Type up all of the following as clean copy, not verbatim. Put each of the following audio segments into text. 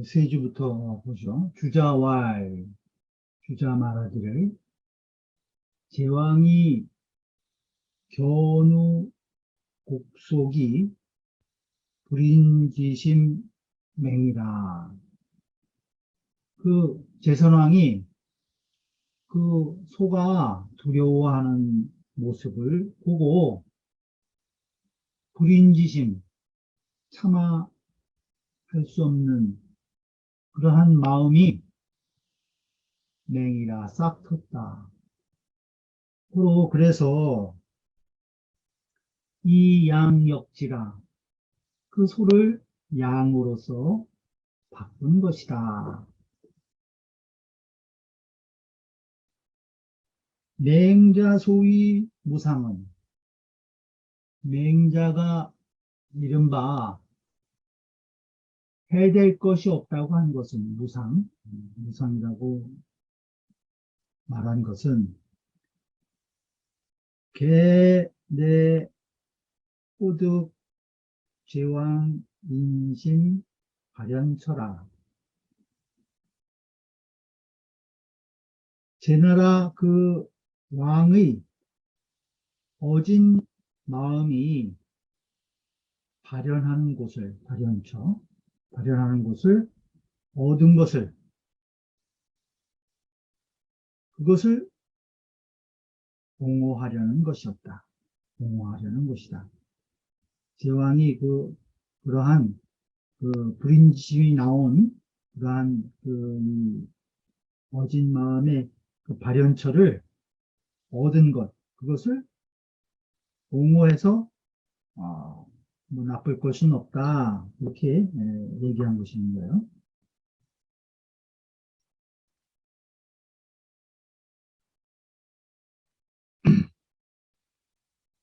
세 주부터 보죠. 주자왈, 주자 말하기를 제왕이 견우 곡속이 불인지심 맹이라. 그 제선왕이 그 소가 두려워하는 모습을 보고 불인지심, 참아 할 수 없는 그러한 마음이 맹이라 싹 텄다. 그래서 이 양역지라 그 소를 양으로서 바꾼 것이다. 맹자 소위 무상은 맹자가 이른바 해될 것이 없다고 한 것은 무상이라고 말한 것은 개, 호득, 제왕, 인심, 발현철아. 제나라 그 왕의 어진 마음이 발현하는 곳을, 발현하는 곳을, 얻은 것을, 그것을 공호하려는 것이었다. 공호하려는 것이다. 제왕이 그러한 불인지심이 나온 그러한 어진 마음의 그 발현처를 얻은 것, 그것을 공호해서 뭐 나쁠 것은 없다. 이렇게 얘기한 것인 거예요.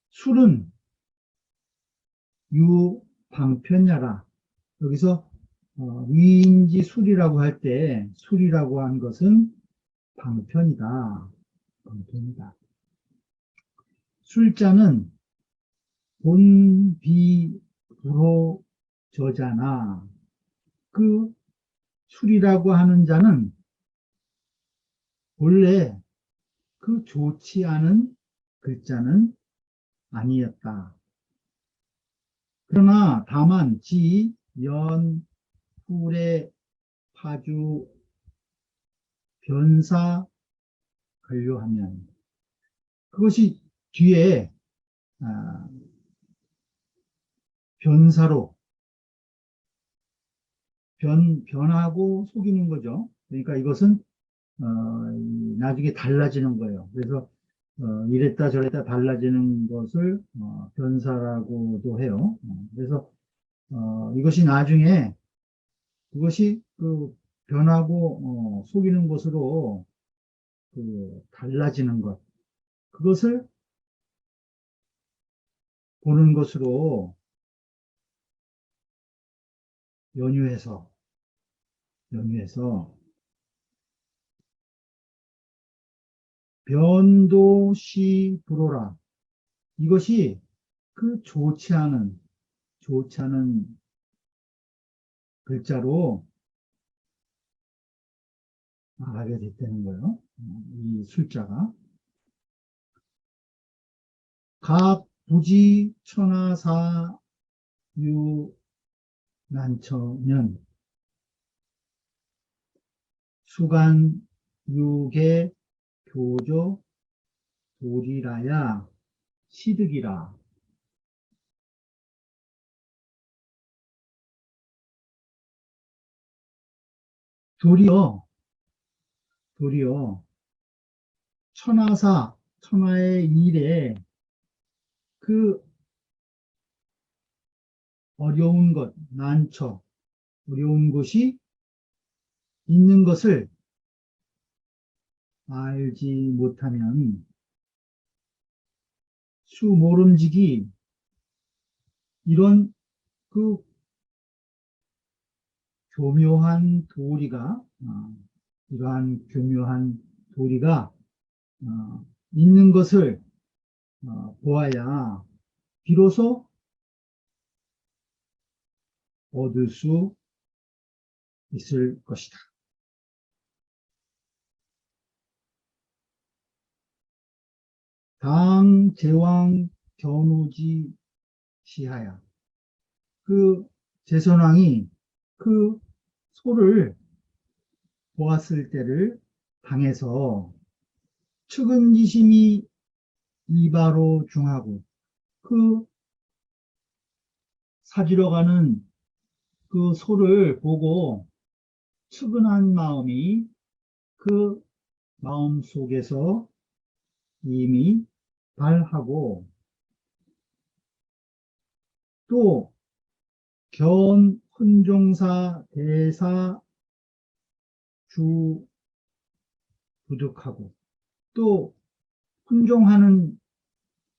술은 유방편야라. 여기서 위인지 술이라고 할 때 술이라고 한 것은 방편이다. 방편이다. 술자는 본비불호 저자나 그 술이라고 하는 자는 원래 그 좋지 않은 글자는 아니었다. 그러나 다만 지, 연, 후래, 파주, 변사, 관료하면 그것이 뒤에 변사로 변하고 속이는 거죠. 그러니까 이것은 나중에 달라지는 거예요. 그래서 이랬다 저랬다 달라지는 것을 변사라고도 해요. 그래서 이것이 나중에 그것이 변하고 속이는 것으로 달라지는 것, 그것을 보는 것으로 연유해서 변도시 불호라. 이것이 그 좋지 않은 글자로 말하게 됐다는 거예요. 이 술자가. 각 부지 천하사 유난처면 수간 유계 교조 도리라야 시득이라. 도리어 천하의 일에 그 어려운 것, 난처, 어려운 것이 있는 것을 알지 못하면 수모름지기 이런 그 교묘한 도리가 이러한 교묘한 도리가 있는 것을 보아야 비로소 얻을 수 있을 것이다. 당 제왕 견우지 시하야. 그 제선왕이 그 소를 보았을 때를 당해서 측은지심이 이바로 중하고 그 사지러 가는 그 소를 보고 측은한 마음이 그 마음 속에서 이미 발하고 또 견 훈종사 대사 주 부득하고 또 훈종하는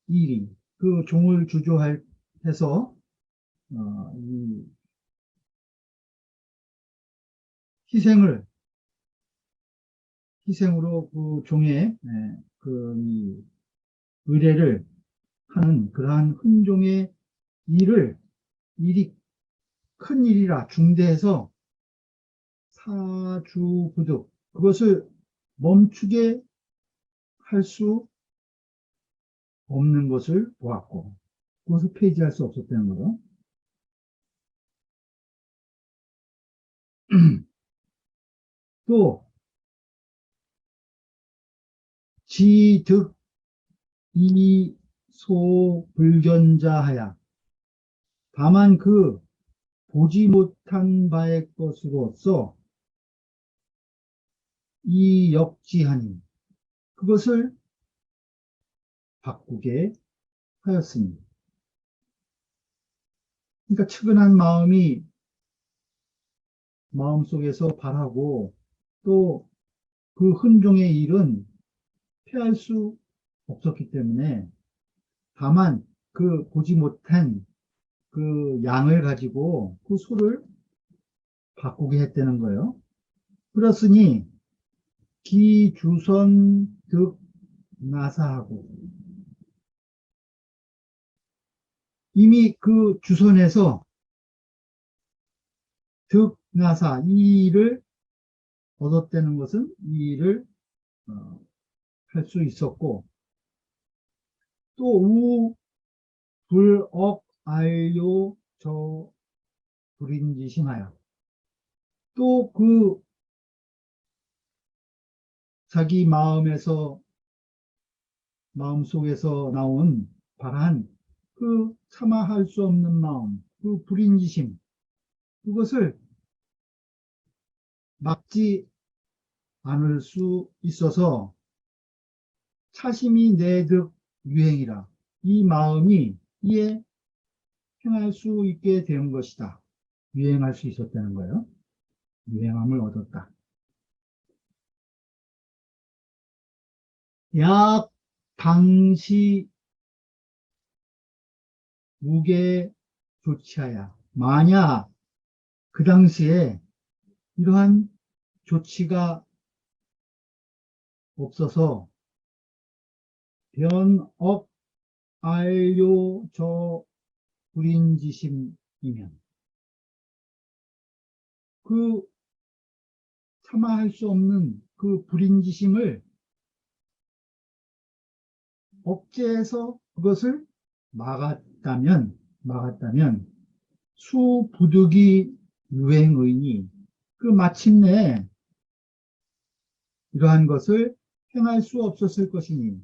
일이 그 종을 주조할 해서 이 희생으로 그 종의 그 의뢰를 하는 그러한 훈종의 일이 큰 일이라 중대해서 사주부득 그것을 멈추게 할 수 없는 것을 보았고 그것을 폐지할 수 없었다는 거죠. 또 지득 이소불견자하야 다만 그 보지 못한 바의 것으로서 이 역지하니 그것을 바꾸게 하였습니다. 그러니까 측은한 마음이 마음속에서 바라고 또 그 흔종의 일은 피할 수 없었기 때문에 다만 그 보지 못한 그 양을 가지고 그 소를 바꾸게 했다는 거예요. 그렇으니 기주선 득 나사하고 이미 그 주선에서 득 나사 이 일을 얻었다는 것은 이 일을 할 수 있었고 또 우 불억 알요 저 불인지심하여 또 그 자기 마음속에서 나온 바란 그 참아할 수 없는 마음 그 불인지심 그것을 막지 않을 수 있어서 차심이 내득 유행이라 이 마음이 이에 행할 수 있게 된 것이다. 유행할 수 있었다는 거예요. 유행함을 얻었다. 약 당시 무게 조치하야. 만약 그 당시에 이러한 조치가 없어서 변업 알요 저 불인지심이면 그 참아할 수 없는 그 불인지심을 억제해서 그것을 막았다면 수부득이 유행의니 그 마침내 이러한 것을 행할 수 없었을 것이니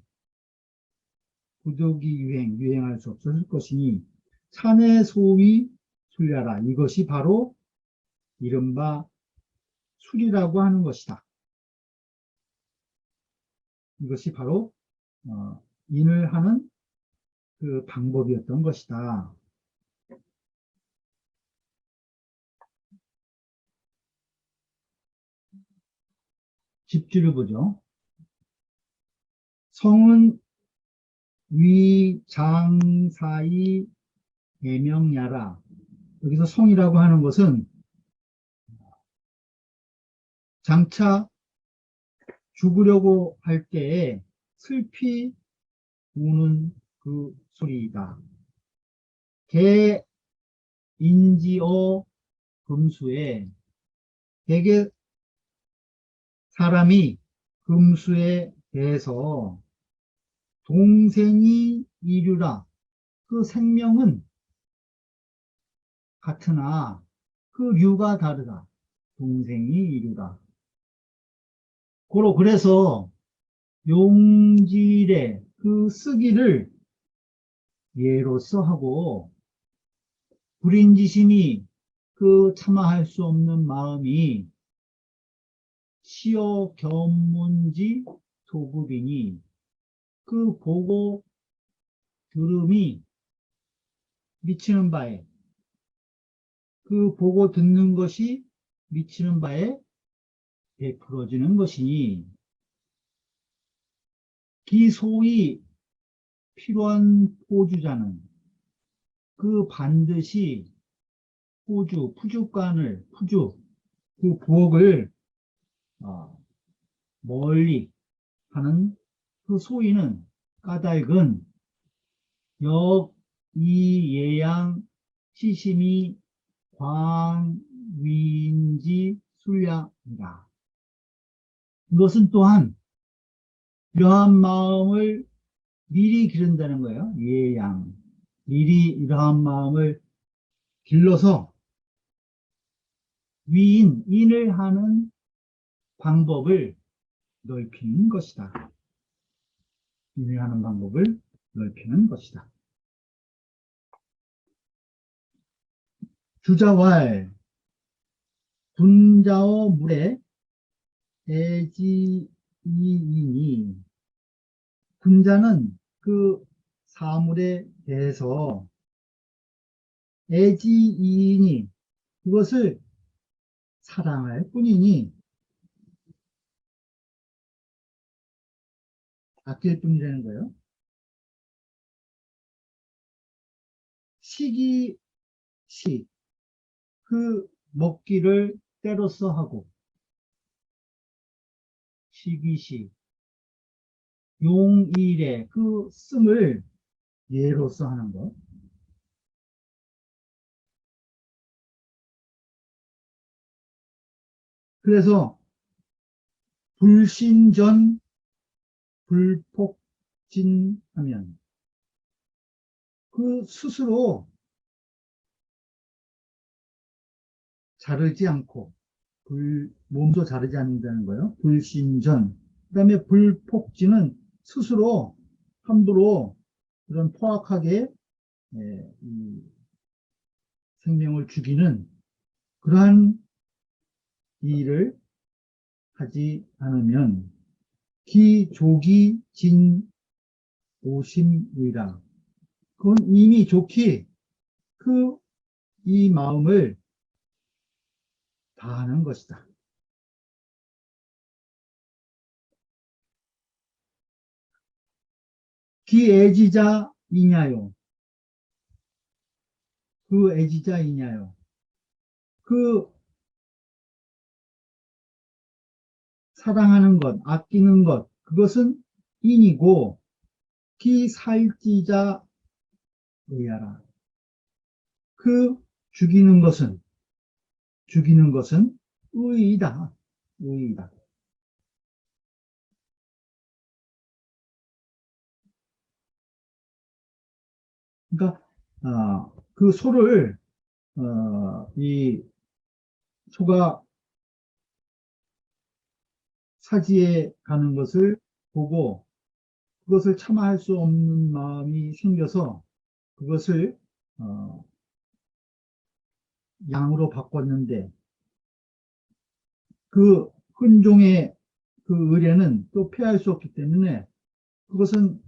부득이 유행할 수 없었을 것이니 산의 소위 술야라 이것이 바로 이른바 술이라고 하는 것이다. 이것이 바로 인을 하는 그 방법이었던 것이다. 집주를 보죠. 성은 위장사이 애명야라. 여기서 성이라고 하는 것은 장차 죽으려고 할 때에 슬피 우는 그 소리이다. 개 인지어 금수에 대개 사람이 금수에 대해서 동생이 이류라. 그 생명은 같으나 그 류가 다르다. 동생이 이류라. 그래서 용질의 그 쓰기를 예로서 하고 불인지심이 그 참아할 수 없는 마음이 시어 견문지 소급이니 그 보고 들음이 미치는 바에 그 보고 듣는 것이 미치는 바에 베풀어지는 것이니 기소히 필요한 포주자는 그 반드시 푸주, 그 부엌을 멀리 하는 그 소위는 까닭은 이예양 시심이 광위인지 술량이라. 이것은 또한 이러한 마음을 미리 기른다는 거예요. 예양. 미리 이러한 마음을 길러서 인을 하는 방법을 넓히는 것이다. 인을 하는 방법을 넓히는 것이다. 주자왈 분자어 물에 애지이이니 분자는 그 사물에 대해서 애지이이니 그것을 사랑할 뿐이니 아낄 뿐이라는 거예요. 시기 그 먹기를 때로써 하고 시기시 용일에 그 씀을 예로써 하는 것. 그래서 불신전 불폭진하면 그 스스로 자르지 않고 몸도 자르지 않는다는 거예요. 불신전. 그 다음에 불폭진은 스스로 함부로 그런 포악하게 이 생명을 죽이는 그러한 일을 하지 않으면 기조기 진 오심의라. 그건 이미 좋기 이 마음을 다하는 것이다. 기애지자이냐요. 그 애지자이냐요. 그 사랑하는 것, 아끼는 것, 그것은 인이고 기살지자 의하라. 그 죽이는 것은 의이다. 의이다. 그러니까 그 소를 이 소가 사지에 가는 것을 보고 그것을 참아할 수 없는 마음이 생겨서 그것을 양으로 바꿨는데 그 혼종의 그 의뢰는 또 피할 수 없기 때문에 그것은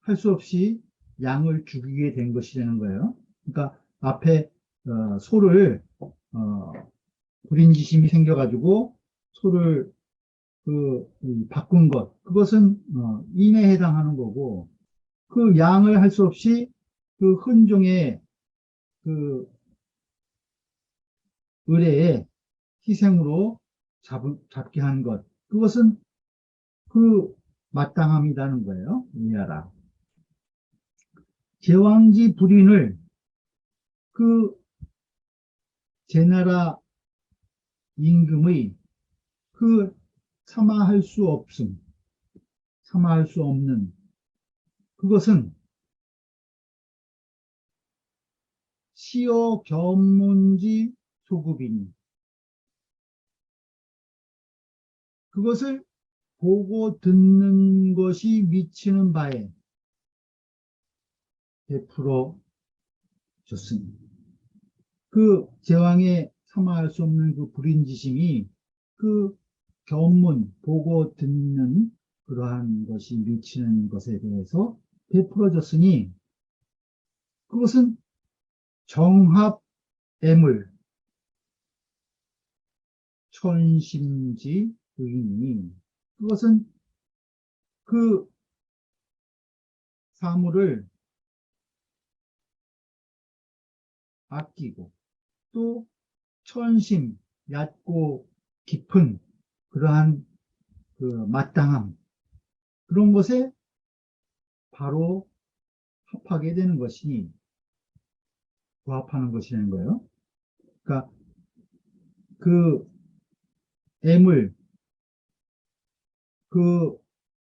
할 수 없이 양을 죽이게 된 것이라는 거예요. 그러니까 앞에 소를 불인지심이 생겨가지고 소를 바꾼 것, 그것은 인에 해당하는 거고 그 양을 할 수 없이 그 혼종의 그 의뢰에 희생으로 잡게 한 것, 그것은 그 마땅함이라는 거예요. 이해하라. 제왕지 불인을 그 제나라 임금의 그 참아할 수 없는 그것은 시어 견문지 소급이니 그것을 보고 듣는 것이 미치는 바에 베풀어 줬으니 그 제왕의 참아할 수 없는 그 불인지심이 그 견문 보고 듣는 그러한 것이 미치는 것에 대해서 베풀어졌으니 그것은 정합애물 천심지 의인이 그것은 그 사물을 아끼고 또 천심 얕고 깊은 그러한 그 마땅함 그런 것에 바로 합하게 되는 것이 부합하는 것이라는 거예요. 그러니까 그 애물 그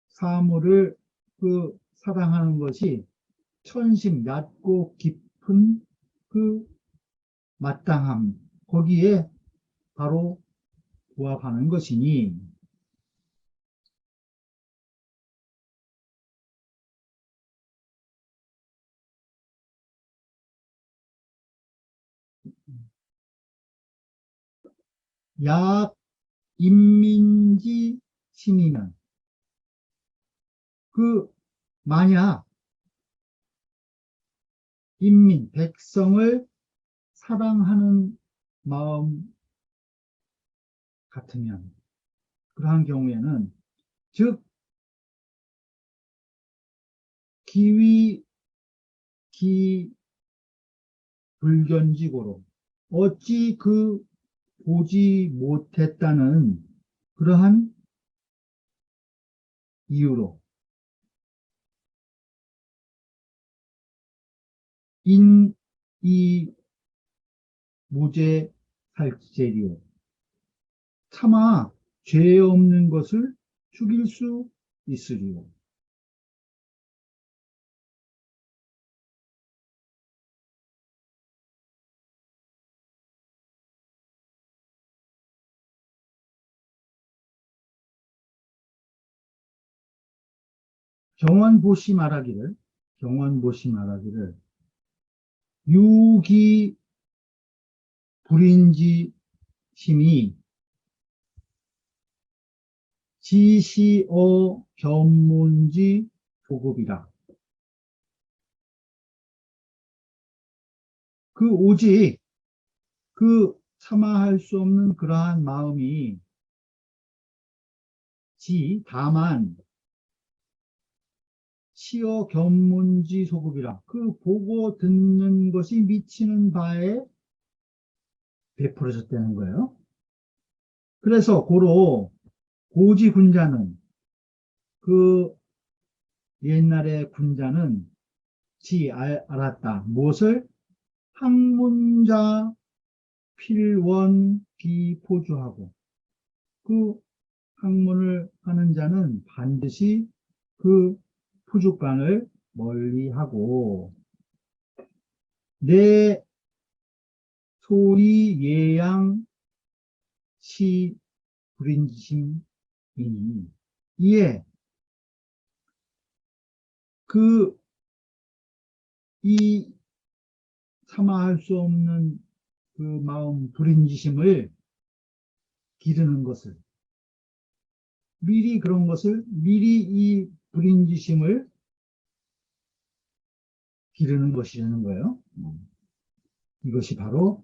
사물을 그 사랑하는 것이 천심 얕고 깊은 그 마땅함 거기에 바로 부합하는 것이니 약 인민지 심이면 그 만약 인민 백성을 사랑하는 마음 같으면 그러한 경우에는 즉 기위 기불견지고로 어찌 그 보지 못했다는 그러한 이유로 인이 무죄 살제리요 차마 죄 없는 것을 죽일 수 있으리요. 경원보시 말하기를 유기 불인지 심이 지시어 견문지 조급이라. 그 오직 그 참아할 수 없는 그러한 마음이 다만 시어 견문지 소급이라 그 보고 듣는 것이 미치는 바에 베풀어졌다는 거예요. 그래서 고로 고지 군자는 그 옛날의 군자는 알았다. 무엇을? 학문자 필원 비포주하고 그 학문을 하는 자는 반드시 그 포죽반을 멀리하고 내 소위 예양 시 불인심이니 이에 이 참아할 수 없는 그 마음 불인지심을 기르는 것을 미리 이 불인지심을 기르는 것이라는 거예요. 이것이 바로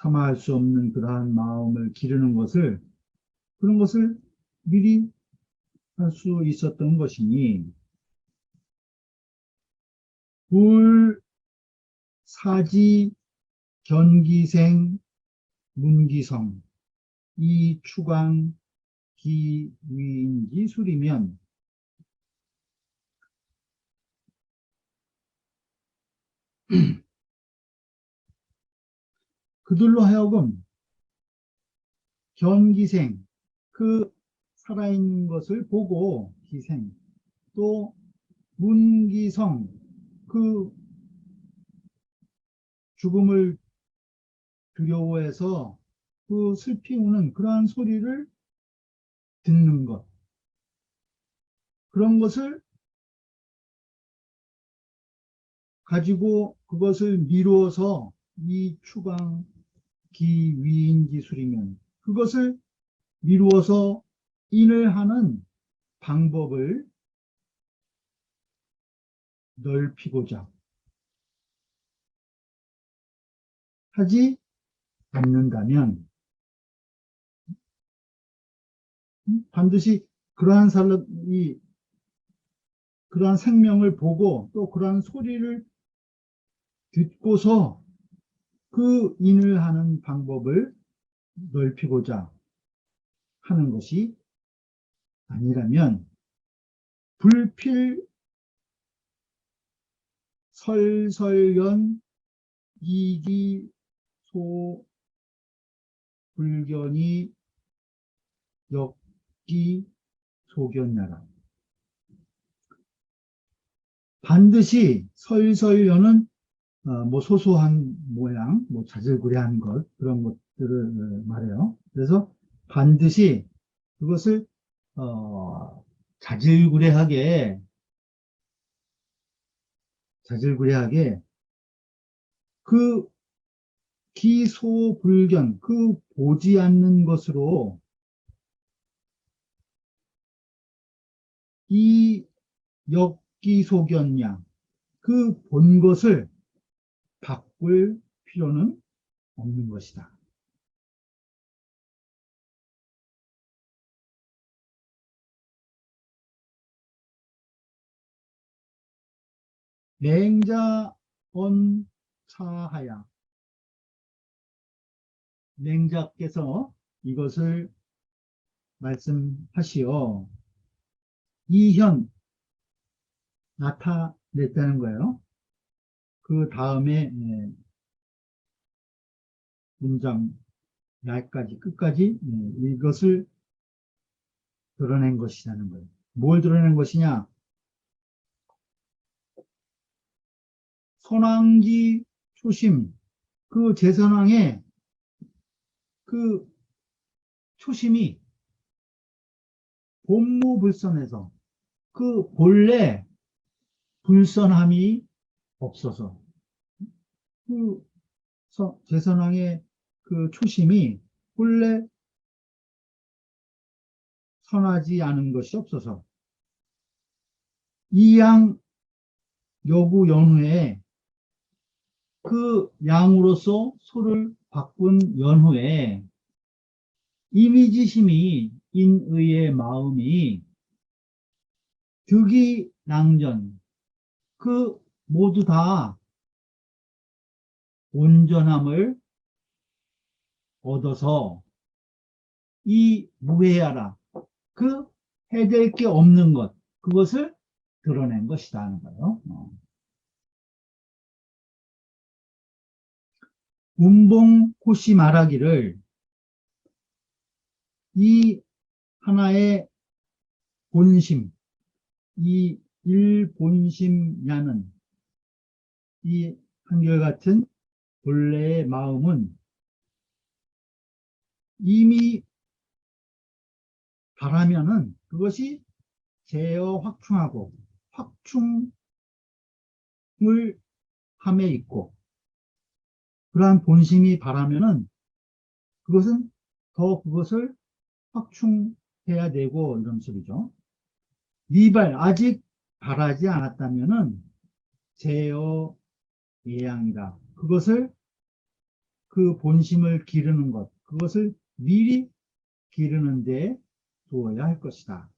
참아할 수 없는 그러한 마음을 기르는 그런 것을 미리 할 수 있었던 것이니 불사지 견기생 문기성 이 추강 기위인지술이면 그들로 하여금 견기생, 그 살아있는 것을 보고 기생, 또 문기성, 그 죽음을 두려워해서 그 슬피 우는 그러한 소리를 듣는 것, 그런 것을 가지고 그것을 미루어서 이 추강 기위인기술이면 그것을 미루어서 인을 하는 방법을 넓히고자 하지 않는다면 반드시 그러한 사람이 그러한 생명을 보고 또 그러한 소리를 듣고서 그 인을 하는 방법을 넓히고자 하는 것이 아니라면 불필 설설연 이기 소 불견이 역기 소견야라. 반드시 설설연은 뭐 소소한 모양, 뭐 자질구레한 것 그런 것들을 말해요. 그래서 반드시 그것을 자질구레하게 그 기소불견, 그 보지 않는 것으로 이 역기소견야, 그 본 것을 바꿀 필요는 없는 것이다. 맹자 언차하야, 맹자께서 이것을 말씀하시어 이현 나타냈다는 거예요. 그 다음에 문장 날까지 끝까지 이것을 드러낸 것이라는 거예요. 뭘 드러낸 것이냐? 선왕기 초심, 그 제선왕의 그 초심이 본무불선에서 그 본래 불선함이 없어서 그 제선왕의 그 초심이 본래 선하지 않은 것이 없어서 이양 여구 연후에 그 양으로서 소를 바꾼 연후에 이미지심이 인의의 마음이 득이 낭전 그 모두 다 온전함을 얻어서 이 무해하라 그 해될 게 없는 것 그것을 드러낸 것이다 하는 거예요. 운봉호시 말하기를 이 하나의 본심, 이 일본심야는 이 한결같은 본래의 마음은 이미 바라면은 그것이 제어 확충하고 확충을 함에 있고 그러한 본심이 바라면은 그것은 더 그것을 확충해야 되고 이런 소리죠. 미발 아직 바라지 않았다면은 제어 예양이다. 그것을 그 본심을 기르는 것 그것을 미리 기르는 데 두어야 할 것이다.